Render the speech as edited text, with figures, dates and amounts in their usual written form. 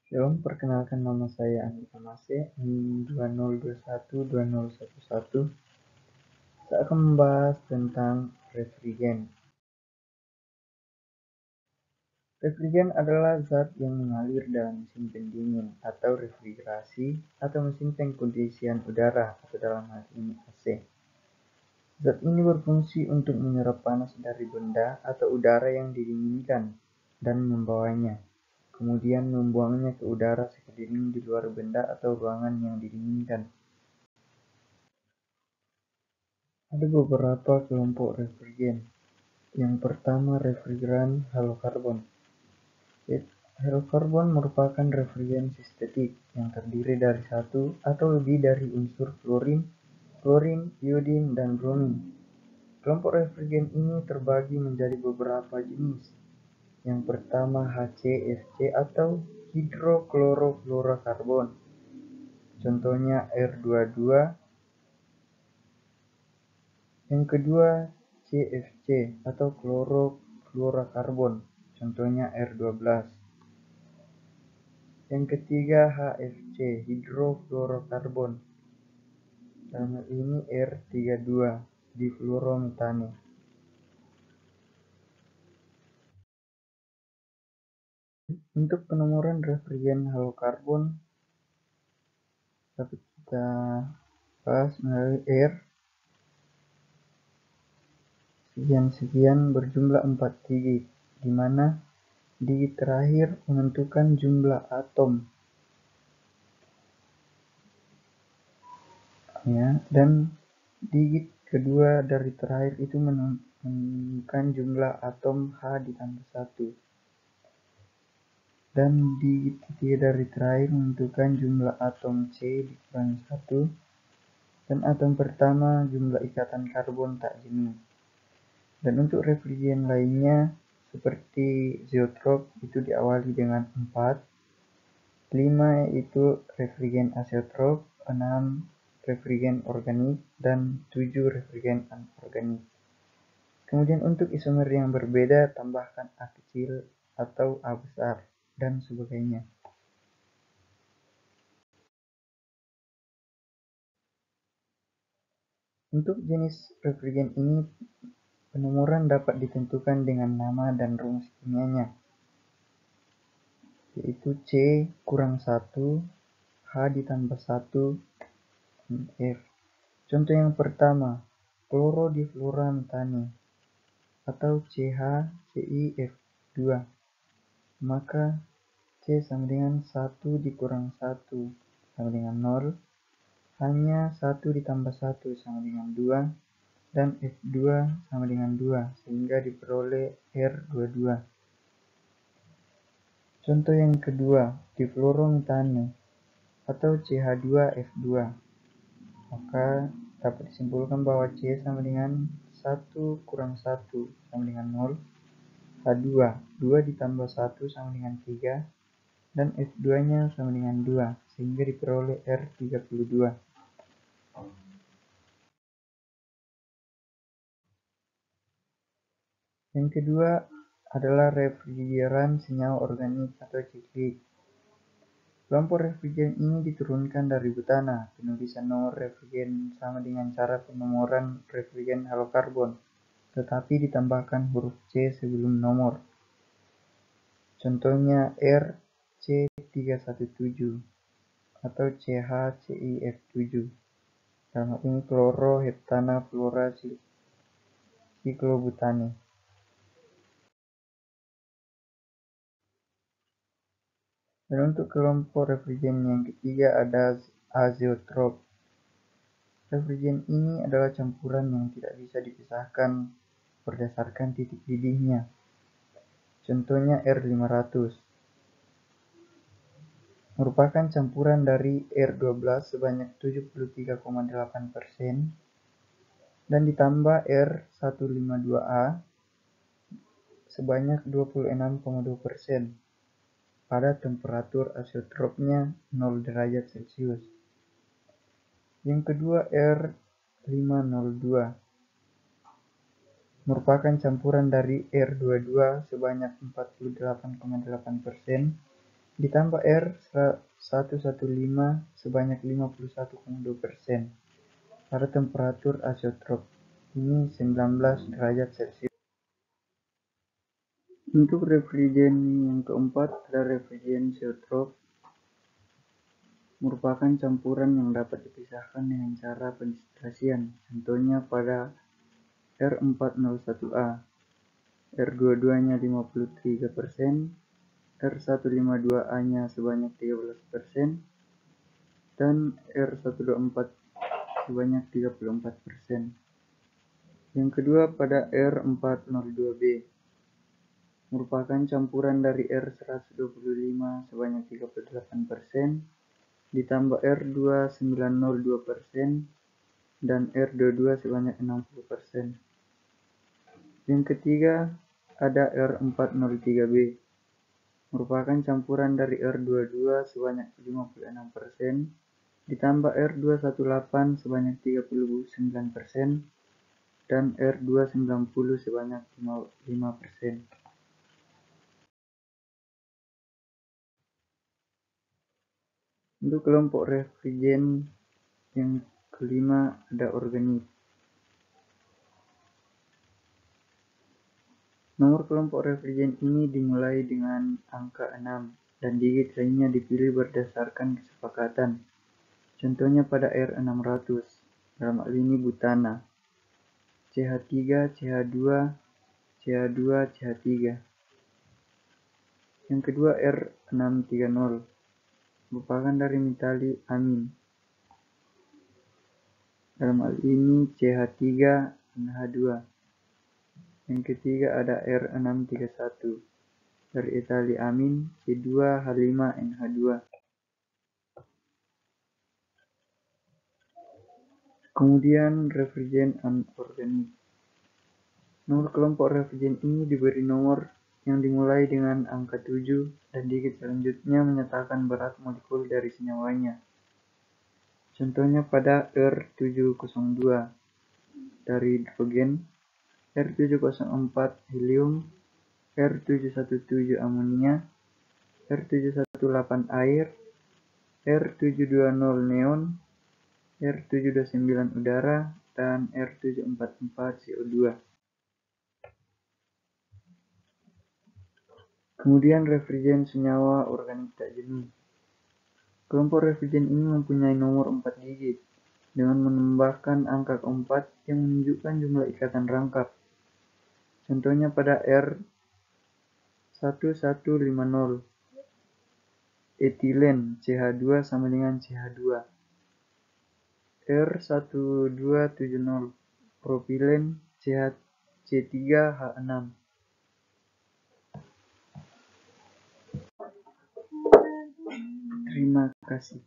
Shalom, perkenalkan nama saya Andi Amase, 2021-2011. Saya akan membahas tentang refrigen. Refrigen adalah zat yang mengalir dalam mesin pendingin atau refrigerasi atau mesin pengkondisian udara atau dalam hal ini AC. Zat ini berfungsi untuk menyerap panas dari benda atau udara yang didinginkan dan membawanya, kemudian membuangnya ke udara sekeliling di luar benda atau ruangan yang didinginkan. Ada beberapa kelompok refrigen. Yang pertama, refrigeran halokarbon. Halokarbon merupakan refrigen sintetik yang terdiri dari satu atau lebih dari unsur klorin, iodin, dan bromin. Kelompok refrigen ini terbagi menjadi beberapa jenis. Yang pertama, HCFC atau hidroklorofluorokarbon. Contohnya R22. Yang kedua, CFC atau klorofluorokarbon, contohnya R12. Yang ketiga, HFC, hidrofluorokarbon, dalam hal ini R32, difluorometane. Untuk penomoran refrigen halokarbon dapat kita bahas melalui R sekian berjumlah 4 digit, di mana digit terakhir menentukan jumlah atom, ya, dan digit kedua dari terakhir itu menentukan jumlah atom H ditambah 1, dan digit ketiga dari terakhir menentukan jumlah atom C dikurangi 1, dan atom pertama jumlah ikatan karbon tak jenuh. Dan untuk refrigen lainnya seperti zeotrop itu diawali dengan 4, 5 yaitu refrigen azeotrop, 6 refrigen organik, dan 7 refrigen anorganik. Kemudian untuk isomer yang berbeda tambahkan A kecil atau A besar dan sebagainya. Untuk jenis refrigen ini penomoran dapat ditentukan dengan nama dan rumus kimianya, yaitu C-1, H ditambah 1, F. Contoh yang pertama, klorodifluorometane atau CH-CiF2, maka C sama dengan 1 dikurang 1 sama dengan 0, hanya 1 ditambah 1 sama dengan 2, dan F2 sama dengan 2, sehingga diperoleh R22. Contoh yang kedua, difluorometane atau CH2F2, maka dapat disimpulkan bahwa C sama dengan 1 kurang 1 sama dengan 0, H2, 2 ditambah 1 sama dengan 3, dan F2-nya sama dengan 2, sehingga diperoleh R32. Yang kedua adalah refrigeran senyawa organik atau ciklik. Kelompok refrigen ini diturunkan dari butana. Penulisan nomor refrigen sama dengan cara penomoran refrigen halokarbon, tetapi ditambahkan huruf C sebelum nomor. Contohnya RC317 atau CH-CiF7. Dalam hal ini kloroheptana fluora siklobutane. Dan untuk kelompok refrigen yang ketiga ada azeotrop. Refrigen ini adalah campuran yang tidak bisa dipisahkan berdasarkan titik didihnya. Contohnya R500. Merupakan campuran dari R12 sebanyak 73,8% dan ditambah R152A sebanyak 26,2% pada temperatur azeotropnya 0 derajat Celcius. Yang kedua R502 merupakan campuran dari R22 sebanyak 48,8% ditambah R115 sebanyak 51,2% pada temperatur azeotrop, ini 19 derajat Celcius. Untuk refrigen yang keempat ada refrigen zeotrop, merupakan campuran yang dapat dipisahkan dengan cara pendistilasian, contohnya pada R401A, R22-nya 53%, R152A-nya sebanyak 13%, dan R124 sebanyak 34%. Yang kedua pada R402B, merupakan campuran dari R125 sebanyak 38%, ditambah R290% dan R22 sebanyak 60%. Yang ketiga ada R403B, merupakan campuran dari R22 sebanyak 56%, ditambah R218 sebanyak 39%, dan R290 sebanyak 5%. Untuk kelompok refrigen yang kelima ada organik. Nomor kelompok refrigen ini dimulai dengan angka 6 dan digit lainnya dipilih berdasarkan kesepakatan. Contohnya pada R600, dalam hal ini butana, CH3, CH2, CH2, CH3. Yang kedua R630, merupakan dari metali amin. Dalam hal ini CH3 NH2. Yang ketiga ada R631, dari etali amin C2H5NH2. Kemudian refrigen anorganik. Nomor kelompok refrigen ini diberi nomor yang dimulai dengan angka 7 dan digit selanjutnya menyatakan berat molekul dari senyawanya. Contohnya pada R702 dari hidrogen, R704 helium, R717 amonia, R718 air, R720 neon, R729 udara, dan R744 CO2. Kemudian refrigen senyawa organik tak jenuh. Kelompok refrigen ini mempunyai nomor 4 digit dengan menambahkan angka keempat yang menunjukkan jumlah ikatan rangkap. Contohnya pada R1150, etilen CH2 sama dengan CH2. R1270, propilen C3H6. Terima kasih.